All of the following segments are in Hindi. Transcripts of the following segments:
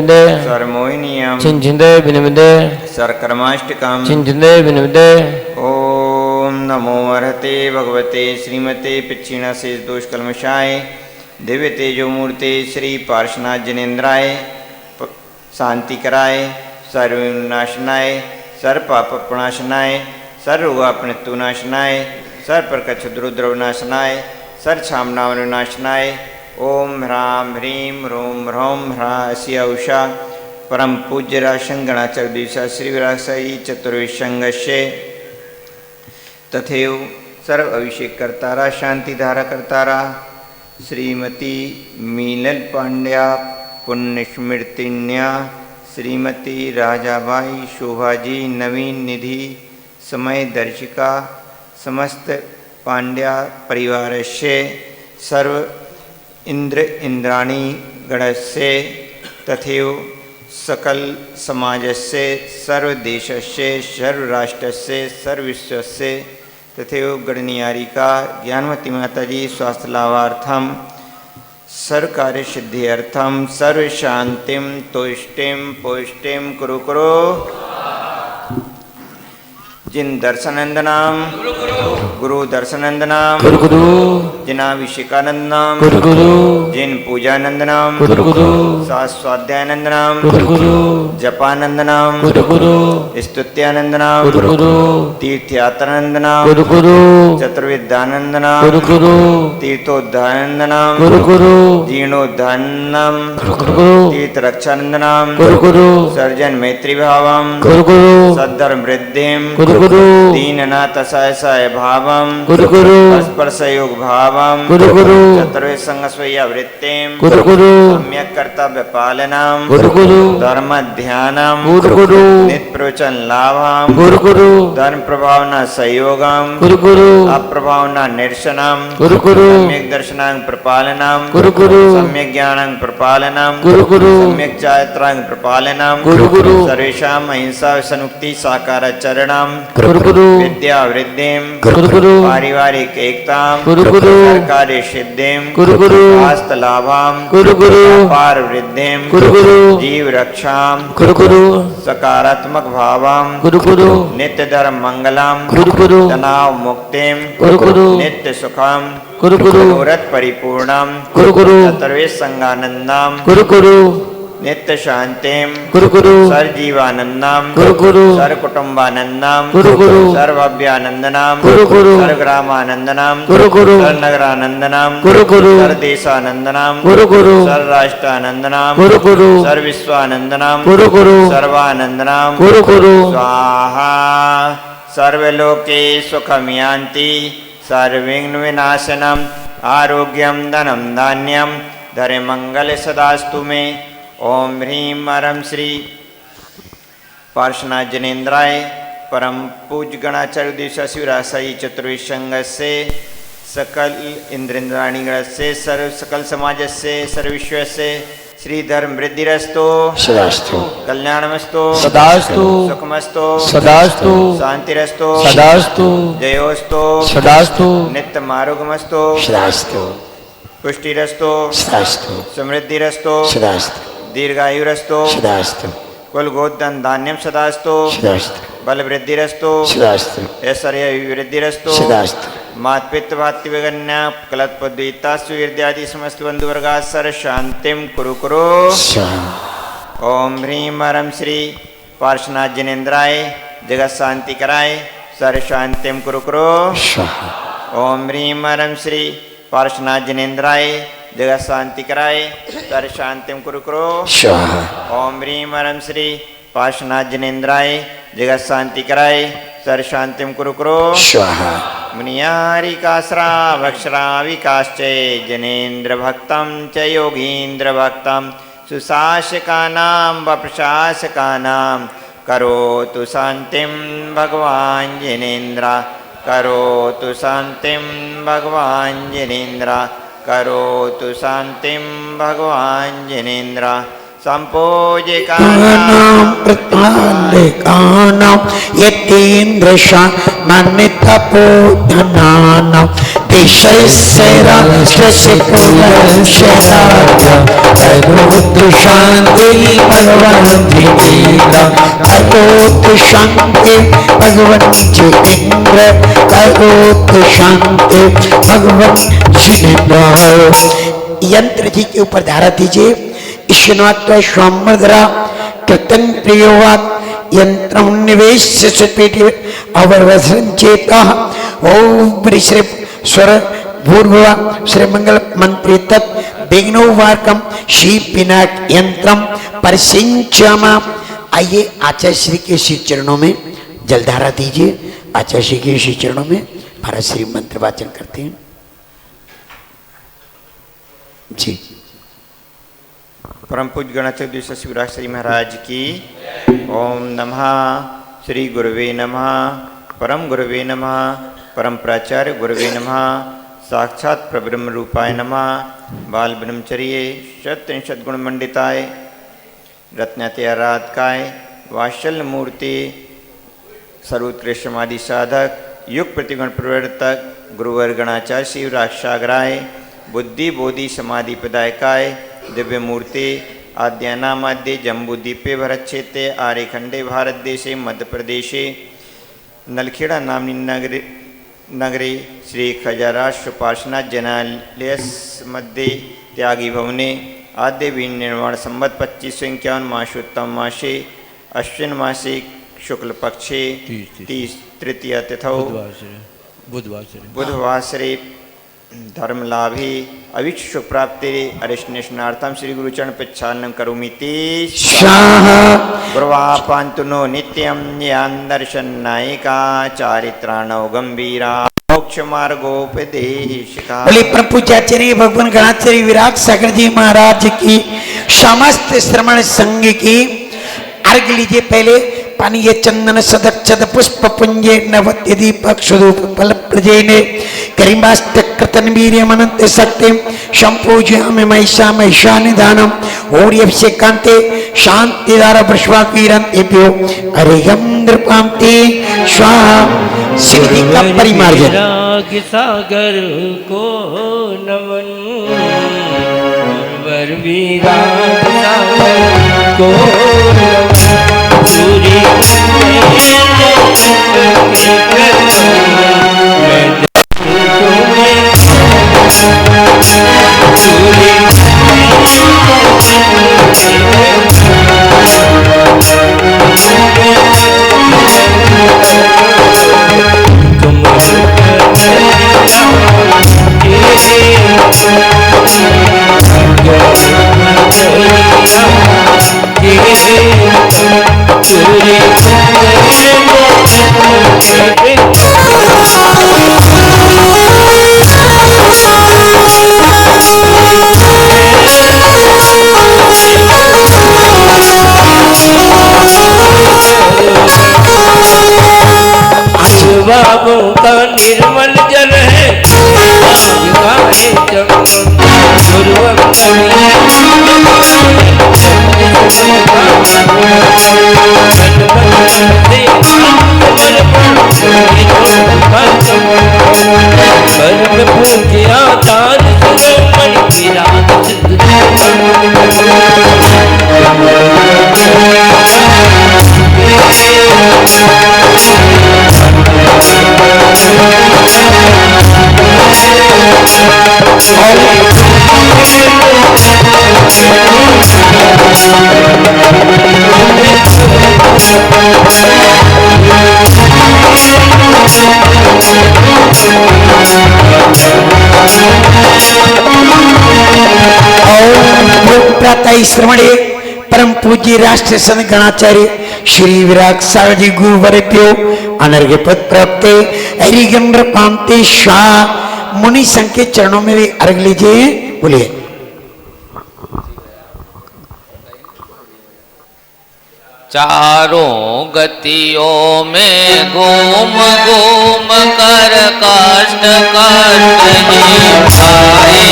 सर्वमोहिनीयं चिंचिंदे विनिमिदे सर्कर्माष्टकं चिंचिंदे विनिमिदे। ओम नमो अर्हते भगवते श्रीमते पिच्छिणाशेष दोषकल्मषाय दिव्य तेजोमूर्ते श्री पार्श्वनाथ जनेन्द्राय शांतिकराय सर्वनाशनाय सर्व पापप्रणाशनाय सर्वरोगापनितुनाशनाय सर्वप्रकच्छद्रुद्रवनाशनाय सर्वक्षामनावनाशनाय ओम ह्रां ह्रीं ह्रूं ह्रौं ह्रास्य उषा परम पूज्य राशंगणाचर दिवसा श्री विरासई चतुर्विशंगश्य तथैव सर्व अभिषेक करतारा शांति धारा करतारा श्रीमती मीनल पांड्या पुण्यस्मृतिन्या श्रीमती राजाबाई शोभाजी नवीन निधि समय दर्शिका समस्त पांड्या परिवारस्य सर्व इंद्र इंद्राणी गणस्य तथैव सकल समाजस्य सर्वदेशस्य सर्वराष्ट्रस्य सर्वविश्वस्य तथैव गणनीयारिका ज्ञानवती माताजी स्वास्थ्य लाभार्थम सर्वकार्य सिद्ध्यर्थम सर्वशांतिं तुष्टिं पुष्टिं कुरु कुरु। जिन दर्शनंदनाम गुरु दर्शनंदनाम जिनाभिषेकानंदनाम जिन पूजानंदनाम स्वाध्यायनंदनाम जपानंदनाम स्तुत्यानंदनाम तीर्थयात्रानंदनाम चतुर्विद्यानंदनाम तीर्थोद्धानंदनाम जीर्णोद्धानम तीर्थरक्षानंदनाम सर्जन मैत्री भावम सद्धर्म वृद्धिम दीननाथ सहसाय भावम स्पर्शयोग भावम चतुर्वे संगस्वया वृत्तिम सम्यक कर्तव्य पालनम धर्म ध्यानम नित्य प्रवचन लाभम धर्म प्रभावना सहयोगम अप्रभावना निरसनम सम्यक दर्शनांग प्रपालनम सम्यक ज्ञानांग प्रपालनम सम्यक चारित्रांग प्रपालनम सर्वेषां अहिंसा सनुक्ति साकार चरणम विद्या वृद्धिम पारिवारिक एकताम कार्य सिद्धिम स्वास्थ्य लाभम पार वृद्धिम जीव रक्षाम सकारात्मक भावम नित्य धर्म मंगलम तनाव मुक्तिम नित्य सुखम मनोरथ परिपूर्णम चतुर्वे संगानंदम नित्य शांतिम सर्वजीवानंदम सर्वकुटुंबानंदम सर्वभव्यानंदनम सर्वग्रामानंदनम सर्वनगरानंदनम सर्वदेशानंदनम सर्वराष्ट्रानंदनम सर्वविश्वानंदनम सर्वानंदनम स्वाहा। सर्वलोके सुखं यान्ति सर्वविघ्न विनाशनम आरोग्यम धनम धान्यम धरे मंगल सदास्तु मे। ओम ह्रीं परम श्री पार्श्वनाथ जनेन्द्राय परम पूज्य गणाचार्य दिवसा शिवरासाई चतुर्विशंगस्य सकल इंद्रेन्द्राणी गणस्य सर्व सकल समाजस्य सर्वविश्वस्य श्री धर्म वृद्धिरस्तु सदास्तु कल्याणमस्तु सदास्तु सुखमस्तु सदास्तु शांतिरस्तु सदास्तु जयोस्तु सदास्तु नित्य मारोगमस्तु सदास्तु पुष्टिरस्तु सदास्तु समृद्धिरस्तु सदास्तु दीर्घायुरस्तु सदास्तु कुलगोधन धान्यम सदास्तु बल वृद्धिरस्तु ऐश्वर्य वृद्धिरस्तु मातपितृ भातृविगण्य कलत्पद्वीता सुवीर्यादि समस्त बंधुवर्गा सर शांतिम कुरु कुरु। ओम ह्रीं परम श्री पार्श्वनाथ जनेन्द्राय जगत शांति कराय सर शांतिम कुरु कुरु। ओम ह्रीं परम श्री पार्श्वनाथ जनेन्द्राय जगत शांति कराय सर शांतिम कुरु कुरु। ओम ह्रीं परम श्री पार्श्वनाथ जनेन्द्राय जगत शांति कराय सर शांतिम कुरु कुरु। मुनियारिकाश्रावक्श्राविकाश्च जनेन्द्र भक्तं च योगीन्द्र भक्तं सुशासकानां वप्रशासकानां करोतु शांतिं भगवान् जनेन्द्र करोतु शांतिं भगवान् जनेन्द्र करोतु शांतिं भगवान् जनेन्द्र संपूजिकानां प्रतालिकानां यतीन्द्रशामनितपोधनानां देशस्य राष्ट्रस्य कुलस्य राजा करोतु शान्ति भगवान् जितेन्द्र करोतु शान्ति भगवान् जितेन्द्र करोतु शान्ति भगवान् जितेन्द्र। यंत्र जी के ऊपर धारा दीजिए। ईश्वनात्व स्वामद्रा कृतन प्रियोवात यंत्रम निवेश सुपेटी अवरवसन चेता ओम श्री स्वर भूर्भुवा श्री मंगल मंत्री तत् विघ्नो वार्कम श्री पिनाक यंत्रम परिसिंचमा। आइए आचार्य श्री के श्री चरणों में जलधारा दीजिए। आचार्य श्री के श्री चरणों में भारत श्री मंत्र वाचन करते हैं जी। परम पूज्य गणाध्यक्ष शिवराज श्री महाराज की ओम नमः श्री गुरुवे नमः परम गुरुवे नमः परम प्राचार्य गुरुवे नमः साक्षात प्रब्रह्म रूपाय नमः बाल ब्रह्मचर्य शतत्रिंशत गुण मंडिताय रत्नाते आराधकाय वात्सल्य मूर्ति सर्वोत्कृष्ट समाधि साधक युग प्रतिगुण प्रवर्तक गुरुवर गणाचार्य शिवराज सागराय बुद्धि बोधि समाधि प्रदायकाय दिव्य मूर्ति आद्यानामाद्य जम्बूद्वीपे भरतक्षेत्रे आर्यखंडे भारत देशे मध्य प्रदेशे नलखेड़ा नामनी नगरे श्री खजाराष्ट्र उपासना जनालय मध्ये त्यागी भवने आद्य वीर निर्माण संवत 2551 मासोत्तम मासे अश्विन मासे शुक्ल पक्षे तृतीय तिथौ बुधवासरे धर्म लाभे अविक्ष प्राप्ति अरिष्णेशनार्थम श्री गुरुचरण प्रच्छादनं करोमि ते गुरुवा पान्तु नो नित्यं यान् दर्शनायिका चारित्राणौ गंभीरा मोक्ष मार्गोपदेशिका। बोले प्रभुचाचार्य भगवान गणाचार्य विराट सागर जी महाराज की समस्त श्रमण संघ की अर्घ लीजिए। पहले पानीय चंदन सदक चद पुष्प पुंजे नवत्य दीपक स्वरूप फल प्रजेने गरिमाष्ट कृतन वीर्यमनंत सत्यम संपूज्यामि महिषा महिषा निधानम और्यभिषेकांते शांतिदार वृषभावीरंतेभ्यो अरिगम नृपांते स्वाहा। सिद्धि का परिमार्जन सागर को नमन वर विराग सागर को बाबू का निर्मल जल है श्रवणे परम पूज्य राष्ट्र संत गणाचार्य श्री विराग सागर जी गुरुवरेभ्यो अनर्घ्य पद प्राप्त हरिगम्र पांते शाह मुनि संघ के चरणों में भी अर्घ लीजिए। बोलिए चारों गतियों में घूम घूम कर कष्ट कष्ट ही पाए,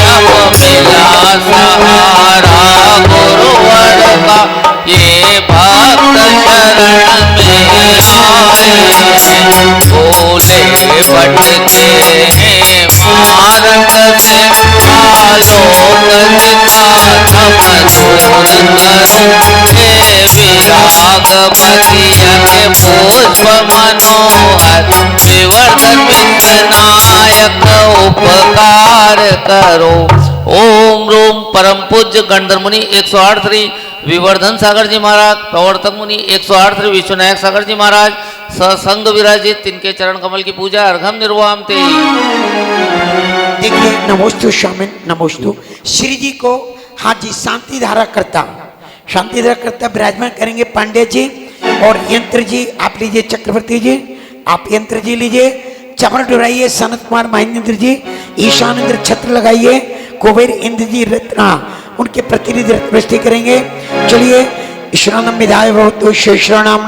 अब मिला सहारा गुरुवर का, ये भक्त शरण में आए। भोले भटके हैं मार्ग में, आलोक दिखाता मधुर करो, हे विराग बगिया के पुष्प मनोहर, विवर्धन विघ्नायक उपकार करो। ओम रूम परम पूज्य गणधर मुनि 108 श्री विवर्धन सागर जी महाराज, प्रवर्तक मुनि 108 श्री विश्वनायक सागर जी महाराज ससंग विराजित, तिनके चरण कमल की पूजा अर्घम निर्वाम ते। देखिए, नमोस्तु स्वामी नमोस्तु। श्री जी को हाँ जी शांति धारा करता विराजमान करेंगे पांडे जी। और यंत्र जी आप लीजिए, चक्रवर्ती जी आप यंत्र जी लीजिए, चमर डुराइए सनत कुमार महेंद्र जी, ईशान इंद्र छत्र लगाइए, कुबेर इंद्र जी रत्ना उनके प्रतिनिधि रत्नवृष्टि करेंगे। चलिए, ईश्वरानम विधाय भवतु शेषराणाम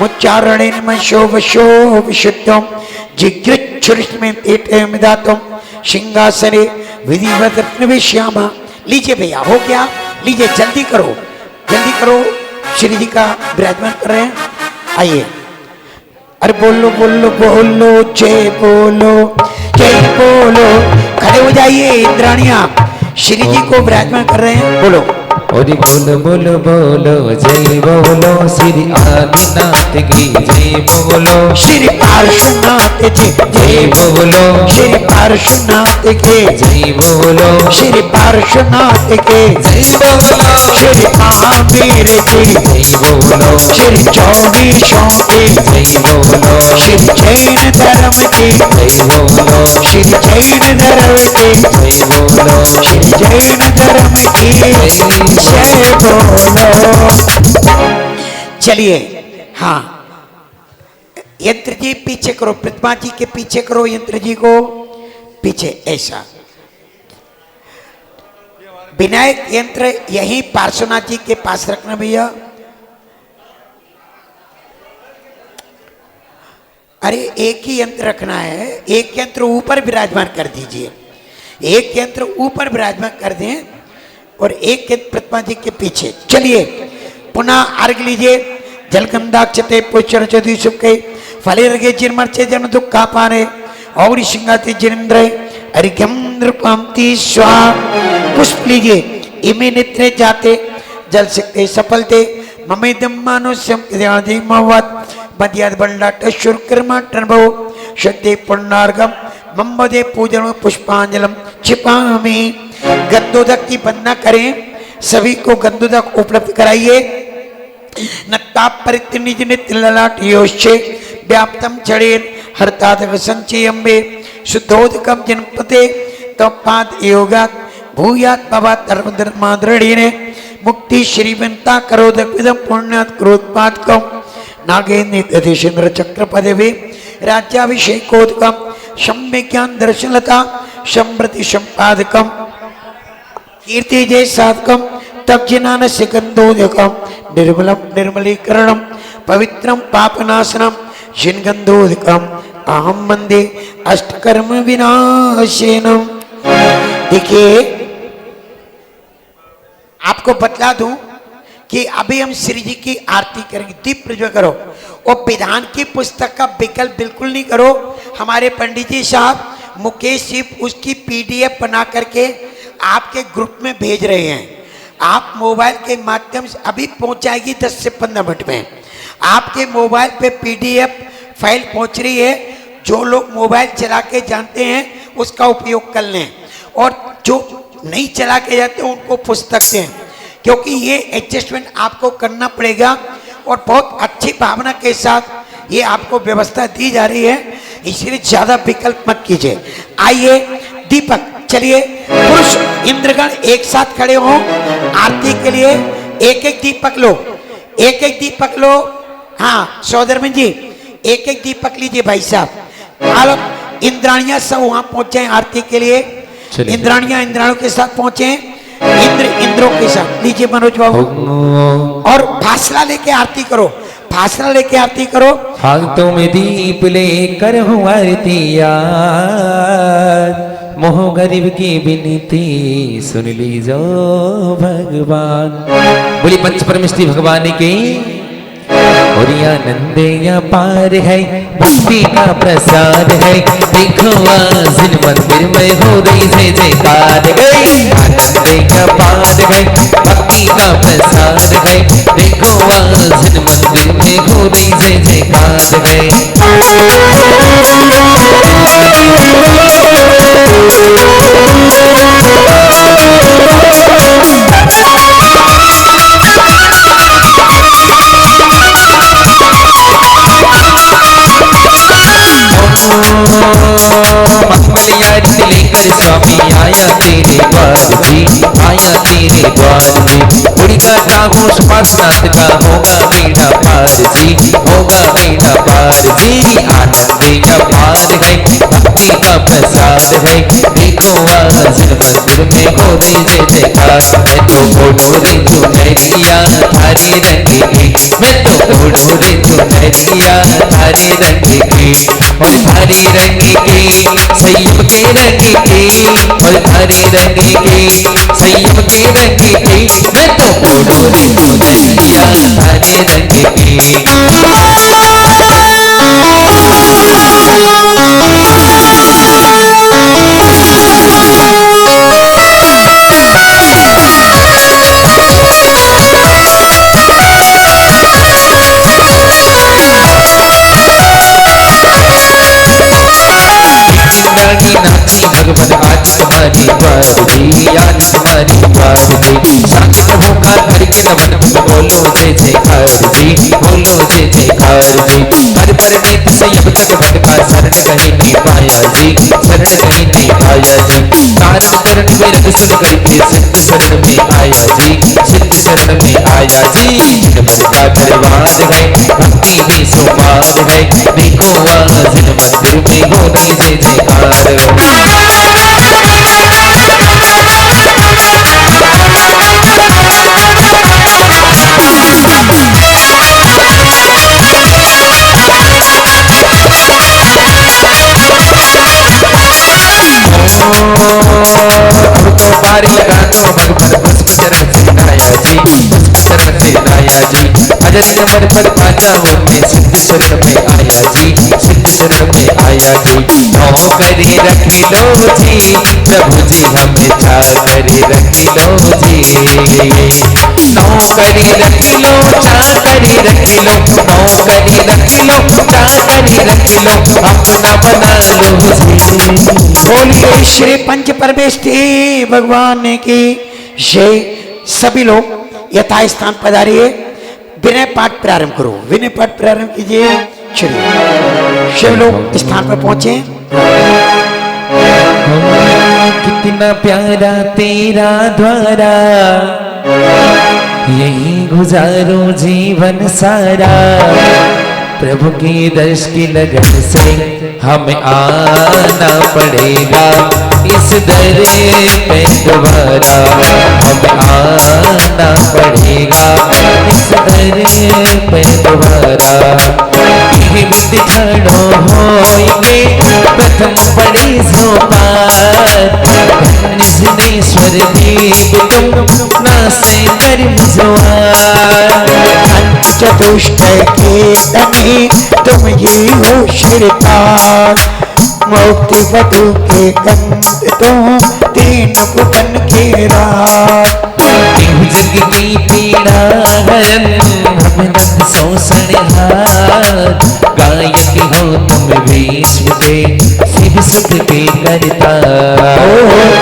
मुच्चारणे नमः वशो विशुद्धम जिग्रच्छुरिष्टमें एतेम विधातम सिंहासने विधिवत रत्नविश्यामा। लीजिए भैया, हो गया, लीजिए जल्दी करो श्री जी का विराजमान कर रहे हैं। आइए, अरे बोलो बोलो बोलो जय बोलो जय बोलो। खड़े हो जाइए इंद्राणिया, श्री जी को विराजमान कर रहे हैं। बोलो बोलो बोलो बोलो जय बोलो श्री आदिनाथ की जय बोलो, श्री पार्श्वनाथ जी जय बोलो श्री पार्श्वनाथ के जय बोलो, श्री पार्श्वनाथ के जय बोलो श्री महावीर जी जय बोलो, श्री चौबीसों के जय बोलो श्री जैन धर्म के जय बोलो, श्री जैन धर्म के जय बोलो श्री जैन धर्म की जय बोलो। चलिए, हाँ यंत्र जी पीछे करो, प्रतिमा जी के पीछे करो, यंत्र जी को पीछे ऐसा। विनायक यंत्र यही पार्श्वनाथ जी के पास रखना भैया। अरे एक ही यंत्र रखना है, एक यंत्र ऊपर विराजमान कर दीजिए, एक यंत्र ऊपर विराजमान कर दें और एक यंत्र प्रतिमा जी के पीछे। चलिए, पुनः अर्घ लीजिए। जलकंदाक्षते पुष्चर चौधरी सुखे फले रगे चिरमर्चे जन दुख का पारे और सिंगाते जिनेन्द्र अरिघ्यम्र पामती स्वा। पुष्प लीजिए, इमे नेत्रे जाते जल सकते सफलते ममेदम मानुष्यम कृदयादि मवत बदियाद बल्लाट शुर्कर्मा टर्भो शक्ति पुण्णार्गम मम्मदे पूजन पुष्पांजलम छिपामी। गंदोदक की वंदना करें, सभी को गंदोदक उपलब्ध कराइए। नत्ताप परित्निज नित्य ललाट योश्चे व्याप्तम चढ़ेन हरतादक संचयम्बे शुद्धोदकम जनपते तपाद योगात भूयात भवात धर्मधर्माद्रणीने मुक्ति श्रीवंता करोदक विदम पुण्यात क्रोधपातकम नागेन्द्र दधिशेन्द्र चक्र पदवे राज्याभिषेकोदकम सम्यज्ञान दर्शनलता सम्प्रति संपादकम कीर्ति जय साधकम तब जिनान सिकंदोदकम निर्मलम निर्मलीकरणम पवित्रम पापनाशनम जिनगंधोदकम अहम मंदे अष्टकर्म विनाशनम। देखिए, आपको बतला दूं कि अभी हम श्री जी की आरती करेंगे। दीप प्रज्वल करो और विधान की पुस्तक का विकल्प बिल्कुल नहीं करो। हमारे पंडित जी साहब मुकेश जी उसकी पीडीएफ बना करके आपके ग्रुप में भेज रहे हैं। आप मोबाइल के माध्यम से अभी पहुंच जाएगी 10 से 15 मिनट में। आपके मोबाइल पे पीडीएफ फाइल पहुंच रही है। जो लोग मोबाइल चला के जानते हैं उसका उपयोग कर लें, और जो नहीं चला के जाते उनको पुस्तक दें, क्योंकि ये एडजस्टमेंट आपको करना पड़ेगा और बहुत अच्छी भावना के साथ ये आपको व्यवस्था दी जा रही है, इसलिए ज़्यादा विकल्प मत कीजिए। आइए दीपक, चलिए पुरुष इंद्रगण एक साथ खड़े हो आरती के लिए। एक एक दीपक लो, एक एक दीपक लो। हाँ सौदरमन जी, एक एक दीपक लीजिए भाई साहब। आप इंद्राणियां सब वहां पहुंचे आरती के लिए। इंद्राणियां इंद्राणियों के साथ पहुंचे। इंद्रों के साथ। लीजिए मनोज बाबू, ओम और फासला लेके आरती करो, फासला लेके आरती करो। हाथों में दीप लेकर हूँ आरती यार, मोह गरीब की विनती सुन लीजो भगवान। बोली पंच परमेष्टि भगवान की। और आनंद या पार है, भक्ति का प्रसाद है, देखो आज इन मंदिर में हो रही जय जयकार गई। आनंद या पार है, भक्ति का प्रसाद है, देखो आज इन मंदिर में हो रही जय जयकार गई। मंगल आरती लेकर स्वामी आया तेरे द्वार जी, आया तेरे द्वार जी। बुढ़ी का नामोश पासनाथ का होगा बेड़ा पार जी, होगा बेड़ा पार जी। आनंद का पार है, भक्ति का प्रसाद है, देखो आज मंदिर में हो रही जय जयकार। मैं तो ओढ़ो रे चुनरिया थारे रंग की, मैं तो ओढ़ो रे चुनरिया थारे रंग की, और थारे रंग की संयम के रंग की, और थारे रंग की संयम के रंग की। मैं तो ओढ़ो रे चुनरिया थारे रंग की। नाची नाची भगवान आज तुम्हारी द्वार जी, आज तुम्हारी द्वार जी। सांझ को होगा करके नमन बोलो जय जयकार जी, बोलो जय जयकार जी। हर पर नेत संयम तक भटका शरण कहीं नहीं पाया जी, शरण कहीं नहीं पाया जी। कारण करण में रंग सुन करके सिद्ध शरण में आया जी, सिद्ध शरण में आया जी। मन का दरबार है, भक्ति में सोमार है, देखो आज मंदिर में हो रही जय जयकार। अब तो पारी लगा दो भगवान पुष्प चरण से नाया जी, पुष्प चरण से नाया जी। अजर नमन पर पाजा उनमें सिद्ध शरण में आया जी, सिद्ध शरण में आया जी। नौकरी रख लो जी प्रभु जी, हमें चाकरी रख लो जी। नौकरी रख लो, चाकरी रख लो, नौकरी रख लो, चाकरी रख लो, अपना बना लो जी। बोलिए श्री पंच परमेष्टि भगवान की जय। सभी लोग यथा स्थान पधारिए, विनय पाठ प्रारंभ करो, विनय पाठ प्रारंभ कीजिए। चलिए शिव लोग स्थान पर पहुंचे। कितना प्यारा तेरा द्वारा, यही गुजारो जीवन सारा। प्रभु की दर्श की लगन से हमें आना पड़ेगा, इस दर पे दोबारा हमें आना पड़ेगा, इस दर पे दोबारा। हिम्मत खड़ो होइए प्रथम पड़ी सोपार, निश्वर देव तुम नासे कर मुझवार। चतुष्ट के धनी तुम ही हो श्रीपाल, मुक्ति वधु के कंद तुम तीन भुवन के राज। जग की पीड़ा हरन हम नंद शोषण हार, गायक हो तुम विश्व के शिव सुख के करता।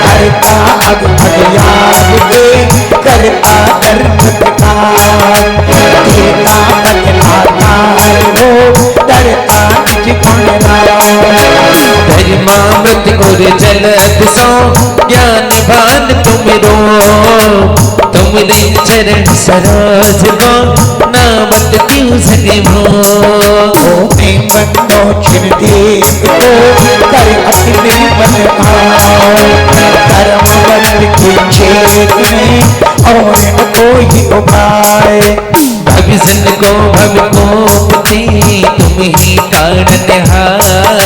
करता अग अज्ञान के करता धर्म प्रकार, देता बदलाता हो डरता निज गुण धर्मामृत गुर जलत सो ज्ञान भान तुम रो, तुमरे चरण सरोज को नामत क्यों सके भो। प्रेम बंदो छिन देव को कर अपने मन भाव। कर्म बंद के छेद में और न कोई उपाय। भविष्य को भव को पति तुम ही तारणहार।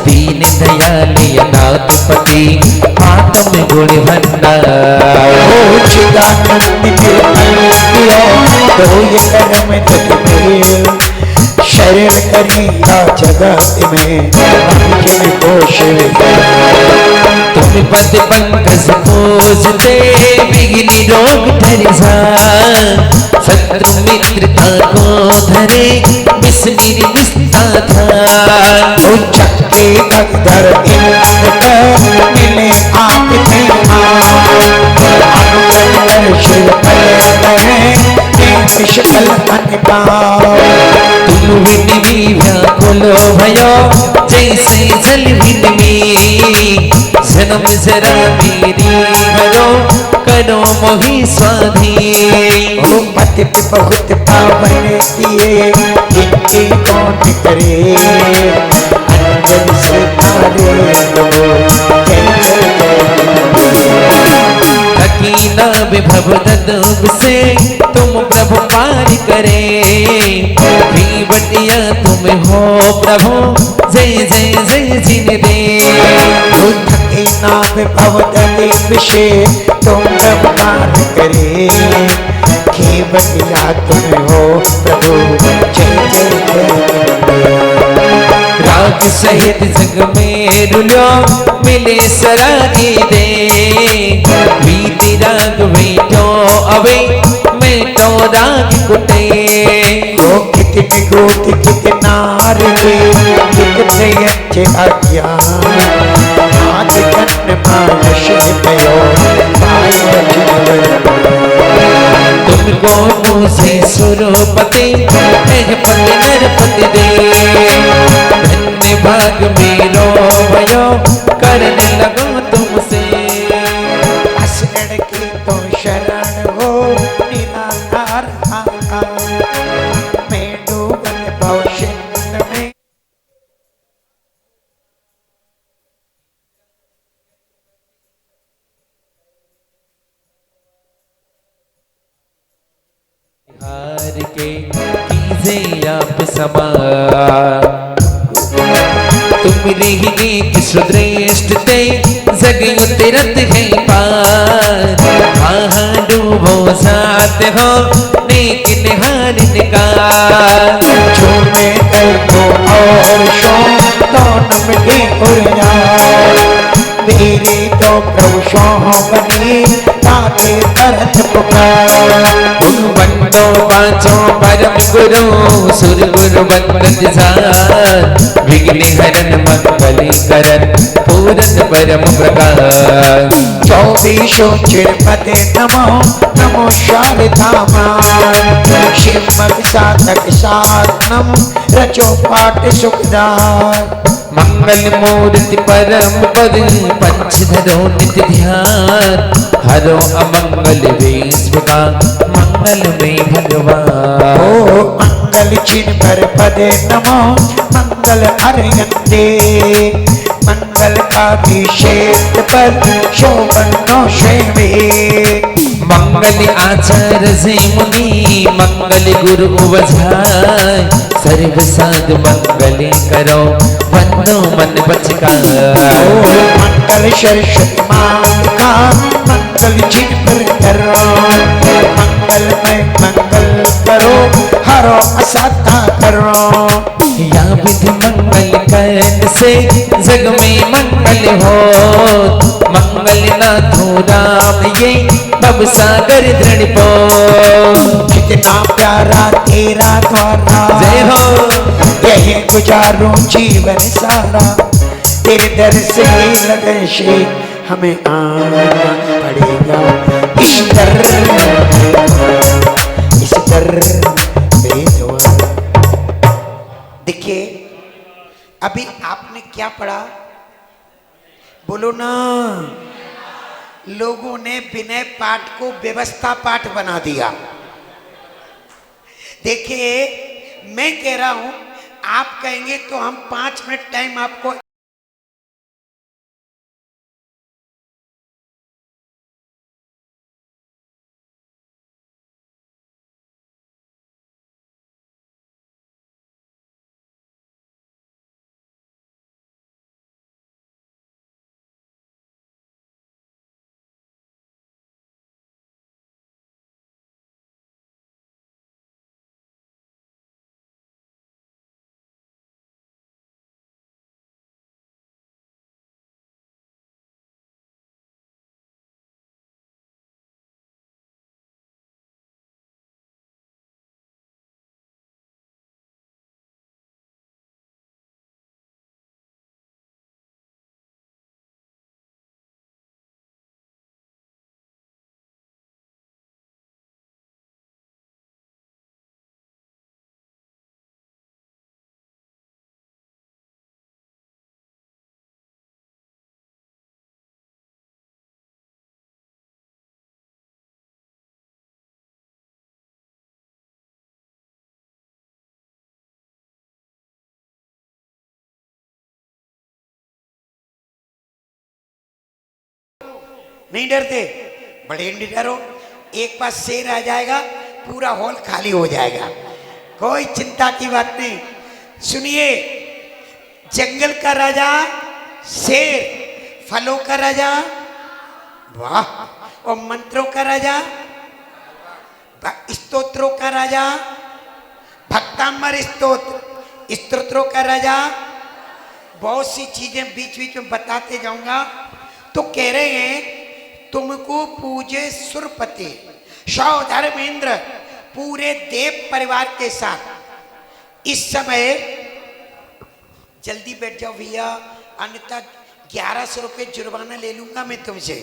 दीन दयाल अनाथ पति आत्म गुण भंडार। चिदानंद निर्मल तो ये कर्म तक मेल। शरण करिया जगत में जिनको शिव। तुम पद पंकज पूजते बिघ्नि रोग धरिसा। शत्रु मित्रता को धरे बिस्मिर बिस्ता था। चक्के अधर इंद्र मिले आप थे अनुकल शिव निष्कल अनपाव। तुम विनवी व्याकुलो भयो जैसे जल विनवी। जन्म जरा मेरी हरो करो मोहि स्वाधीन। ओ पति बहुत पावन दिए इनके कौन करे। अंजन से तारे थकीना विभव दुख से तुम प्रभु पार करे। बटिया तुम हो प्रभु जय जय जय जिन दे। थकीना विभव दलीप से तुम प्रभु पार करे। बटिया तुम हो प्रभु जय जय जय। राग सहित जग में रुलो मिले सरागी दे। बीती राग बैठो अवे मैं तो राग कुटे। ओ कितने गोत कितना रे कितने अच्छे अज्ञान। आज कन्न मानस भयो पाई तुमको मुझे सुरपति पति नरपति दे। धन्य भाग मेरो भयो करने लगो तुमसे। असरण की तो शरण हो निराधार आका। मैं डूबन भवशिंद में हार के कीजे आप समान। तुम रही श्रेष्ठ ते जग तिरत है पार। वहाँ डूबो साथ हो नेक निहार निकार। झूमे को और शो दोनों मिटे उड़िया। मेरे तो प्रभु शो बनी ताके तरत पुकार। बंदो पांचों परम गुरु सुर गुरु बंदत जार। विघ्न हरन मंगल करन पूरन परम प्रकार। चौबीसों चिरपते नमो नमो शारदामा। शिवमग साधक साधनम रचो पाठ सुखदार। मंगल मूर्ति परम पद पंचधरो नित्य ध्यान। हरो अमंगल वेश का मंगल में भगवान। ओ मंगल चिन्ह पर पदे नमो मंगल अर्यन्ते। मंगल का अभिषेक पर शोभन नो शेवे। मंगल आचार से मुनि मंगल गुरु बजाय। सर्व साध मंगल करो बंदो मन बचका। मंगल सरस्वती माँ का मंगल चिन्ह पर करो। मंगल में मंगल करो हरो असाधा करो। या विधि मंगल करन से जग में मंगल हो। मंगल नाथो राम ये भव सागर दृढ़ पो। कितना प्यारा तेरा द्वारा जय हो। यही गुजारूं जीवन सारा। तेरे दर से लगन से हमें आना पड़ेगा। इस दर पे दुआ। देखिए अभी आपने क्या पढ़ा बोलो ना। लोगों ने विनय पाठ को व्यवस्था पाठ बना दिया। देखिए मैं कह रहा हूं, आप कहेंगे तो हम 5 मिनट टाइम आपको नहीं डरते, बड़े निडर हो। एक बार शेर आ जाएगा पूरा हॉल खाली हो जाएगा, कोई चिंता की बात नहीं। सुनिए, जंगल का राजा शेर, फलों का राजा वाह, और मंत्रों का राजा, स्तोत्रों का राजा, भक्तामर स्तोत्र, स्तोत्रों का राजा, बहुत सी चीजें बीच बीच में बताते जाऊंगा। तो कह रहे हैं तुमको पूजे सुरपति सौधर्मेंद्र पूरे देव परिवार के साथ। इस समय जल्दी बैठ जाओ भैया, अन्यथा 1100 रुपये जुर्माना ले लूंगा मैं तुमसे।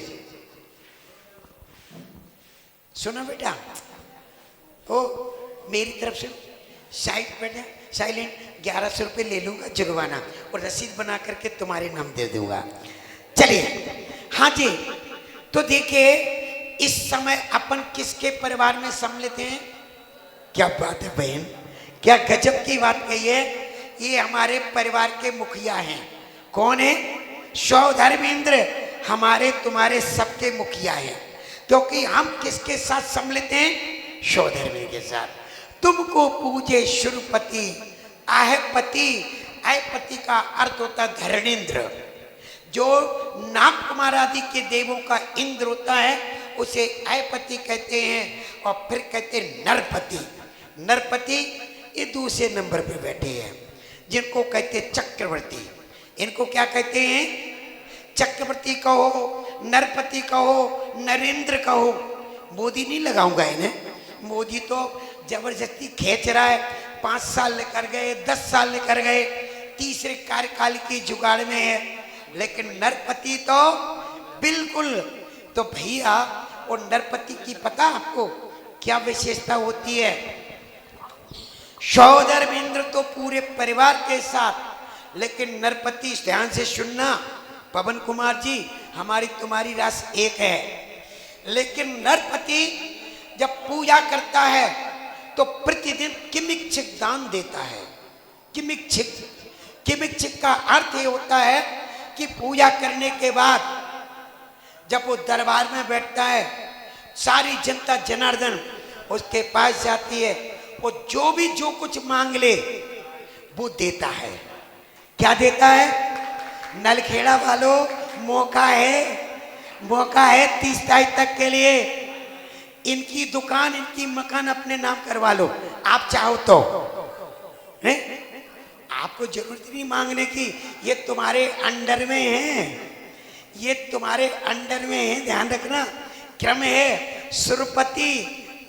सुनो बेटा, ओ मेरी तरफ से साइड बैठ जा, साइलेंट। 1100 रुपये ले लूंगा जुर्माना और रसीद बना करके तुम्हारे नाम दे दूंगा। चलिए, हाँ जी। तो देखिए इस समय अपन किसके परिवार में सम्मिलित हैं? क्या बात है बहन, क्या गजब की बात कही है। ये हमारे परिवार के मुखिया हैं। कौन है? सौधर्मेंद्र, हमारे तुम्हारे सबके मुखिया हैं। क्योंकि हम किसके साथ सम्मिलित हैं? सौधर्मेंद्र के साथ। तुमको पूजे शुरुपति आहपति। आहपति का अर्थ होता है धरणेन्द्र, जो नाग कुमार आदि के देवों का इंद्र होता है उसे आहपति कहते हैं। और फिर कहते हैं नरपति। नरपति ये दूसरे नंबर पे बैठे हैं, जिनको कहते हैं चक्रवर्ती। इनको क्या कहते हैं? चक्रवर्ती कहो, नरपति कहो, नरेंद्र कहो। मोदी नहीं लगाऊंगा इन्हें, मोदी तो जबरदस्ती खींच रहा है। 5 साल लेकर गए, 10 साल लेकर गए, तीसरे कार्यकाल की जुगाड़ में है। लेकिन नरपति तो बिल्कुल। तो भैया और नरपति की पता आपको क्या विशेषता होती है? सौधर्मेंद्र तो पूरे परिवार के साथ, लेकिन नरपति, ध्यान से सुनना पवन कुमार जी, हमारी तुम्हारी राशि एक है। लेकिन नरपति जब पूजा करता है तो प्रतिदिन किमिच्छिक दान देता है। किमिच्छिक, किमिच्छिक का अर्थ ये होता है कि पूजा करने के बाद जब वो दरबार में बैठता है, सारी जनता जनार्दन उसके पास जाती है। वो जो भी जो कुछ मांग ले वो देता है। क्या देता है? नलखेड़ा वालों, मौका है, मौका है 30 तारीख तक के लिए। इनकी दुकान, इनकी मकान अपने नाम करवा लो, आप चाहो तो। है? आपको जरूरत नहीं मांगने की, ये तुम्हारे अंडर में है, ये तुम्हारे अंडर में है। ध्यान रखना, क्रम है सुरपति,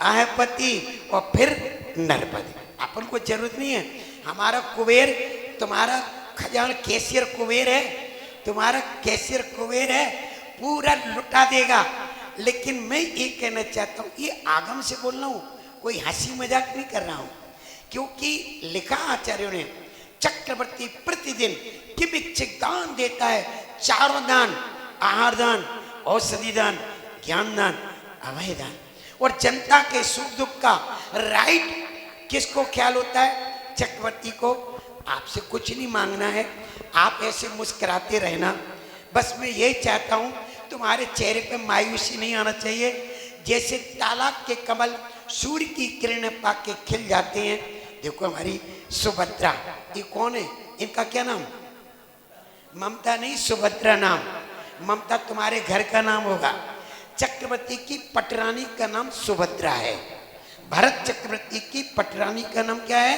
आहपति और फिर नरपति। अपन को जरूरत नहीं है। हमारा कुबेर, तुम्हारा खजान कैशियर कुबेर है, तुम्हारा कैशियर कुबेर है, पूरा लुटा देगा। लेकिन मैं ये कहना चाहता हूँ, ये आगम से बोल रहा हूँ, कोई हंसी मजाक नहीं कर रहा हूँ। क्योंकि लिखा आचार्यों ने, चक्रवर्ती प्रतिदिन किमिच्छिक दान देता है। चारों दान, आहार दान औषधि दान, ज्ञान दान, अभय दान। और जनता के सुख दुख का राइट किसको ख्याल होता है? चक्रवर्ती को। आपसे कुछ नहीं मांगना है, आप ऐसे मुस्कुराते रहना। बस मैं ये चाहता हूँ तुम्हारे चेहरे पे मायूसी नहीं आना चाहिए। जैसे तालाब के कमल सूर्य की किरणें पाके खिल जाते हैं। देखो हमारी सुभद्रा, ये कौन है? इनका क्या नाम? ममता नहीं, सुभद्रा नाम। ममता तुम्हारे घर का नाम होगा। चक्रवर्ती की पटरानी का नाम सुभद्रा है। भरत चक्रवर्ती की पटरानी का नाम क्या है?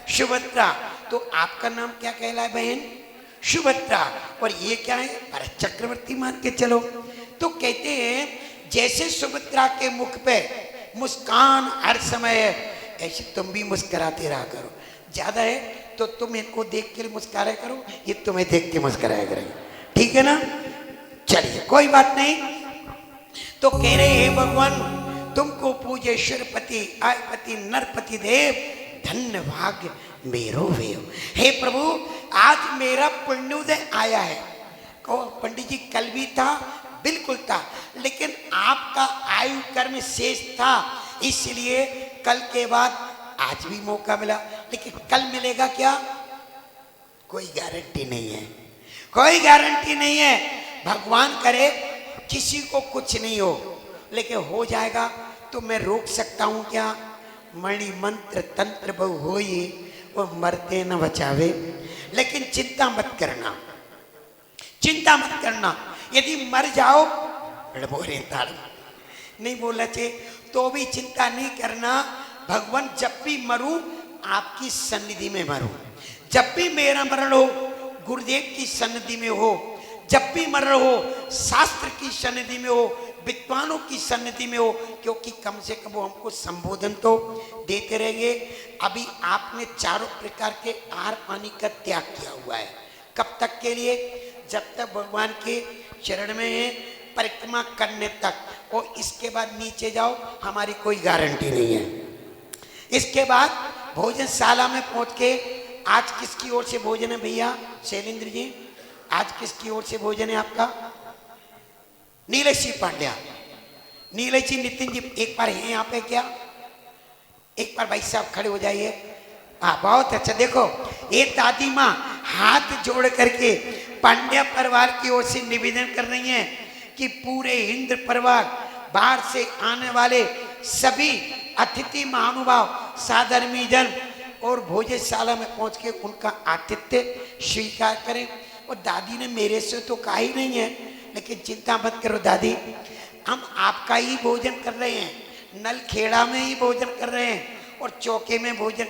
सुभद्रा। तो आपका नाम क्या कहलाए बहन? सुभद्रा। और ये क्या है? भरत चक्रवर्ती मान के चलो। तो कहते हैं जैसे सुभद्रा के मुख पे मुस्कान हर समय है, ऐसे तुम भी मुस्कुराते रहा करो। ज्यादा है तो तुम इनको देख के मुस्कुराया करो, ये तुम्हें देख के मुस्कुराया करेंगे। ठीक है ना? चलिए कोई बात नहीं। तो कह रहे हैं भगवान तुमको पूजे सुरपति आयपति नरपति देव, धन्य भाग्य मेरो वेव। हे प्रभु आज मेरा पुण्योदय आया है। कहो पंडित जी कल भी था, बिल्कुल था, लेकिन आपका आयु कर्म शेष था, इसलिए कल के बाद आज भी मौका मिला। लेकिन कल मिलेगा क्या? कोई गारंटी नहीं है, कोई गारंटी नहीं है। भगवान करे किसी को कुछ नहीं हो, लेकिन हो जाएगा तो मैं रोक सकता हूं क्या? मणि मंत्र तंत्र बहु होई, वो मरते न बचावे। लेकिन चिंता मत करना, चिंता मत करना। यदि मर जाओ नहीं बोलना चाहिए, तो भी चिंता नहीं करना। भगवान जब भी मरूं आपकी सन्निधि में मरूं। जब भी मेरा मरण हो गुरुदेव की सन्निधि में हो, जब भी मरण हो शास्त्र की सन्निधि में हो, विद्वानों की सन्निधि में हो, क्योंकि कम से कम वो हमको संबोधन तो देते रहेंगे। अभी आपने चारों प्रकार के आहार पानी का त्याग किया हुआ है। कब तक के लिए? जब तक भगवान के चरण में है, परिक्रमा करने तक। और इसके बाद नीचे जाओ, हमारी कोई गारंटी नहीं है। इसके बाद भोजनशाला में पहुंच के, आज किसकी ओर से भोजन है भैया? शैलेंद्र जी आज किसकी ओर से भोजन है आपका? नीलेश जी पांड्या। नीलेश जी, नितिन जी एक बार हैं यहाँ पे क्या? एक बार भाई साहब खड़े हो जाइए। हाँ बहुत अच्छा। देखो ये दादी माँ हाथ जोड़ करके पांड्या परिवार की ओर से निवेदन कर रही हैं कि पूरे हिंद परिवार, बाहर से आने वाले सभी अतिथि महानुभाव साधर्मी जन और भोजनशाला में पहुंच के उनका आतिथ्य स्वीकार करें। और दादी ने मेरे से तो कहा ही नहीं है, लेकिन चिंता मत करो दादी, हम आपका ही भोजन कर रहे हैं। नल खेड़ा में ही भोजन कर रहे हैं और चौके में भोजन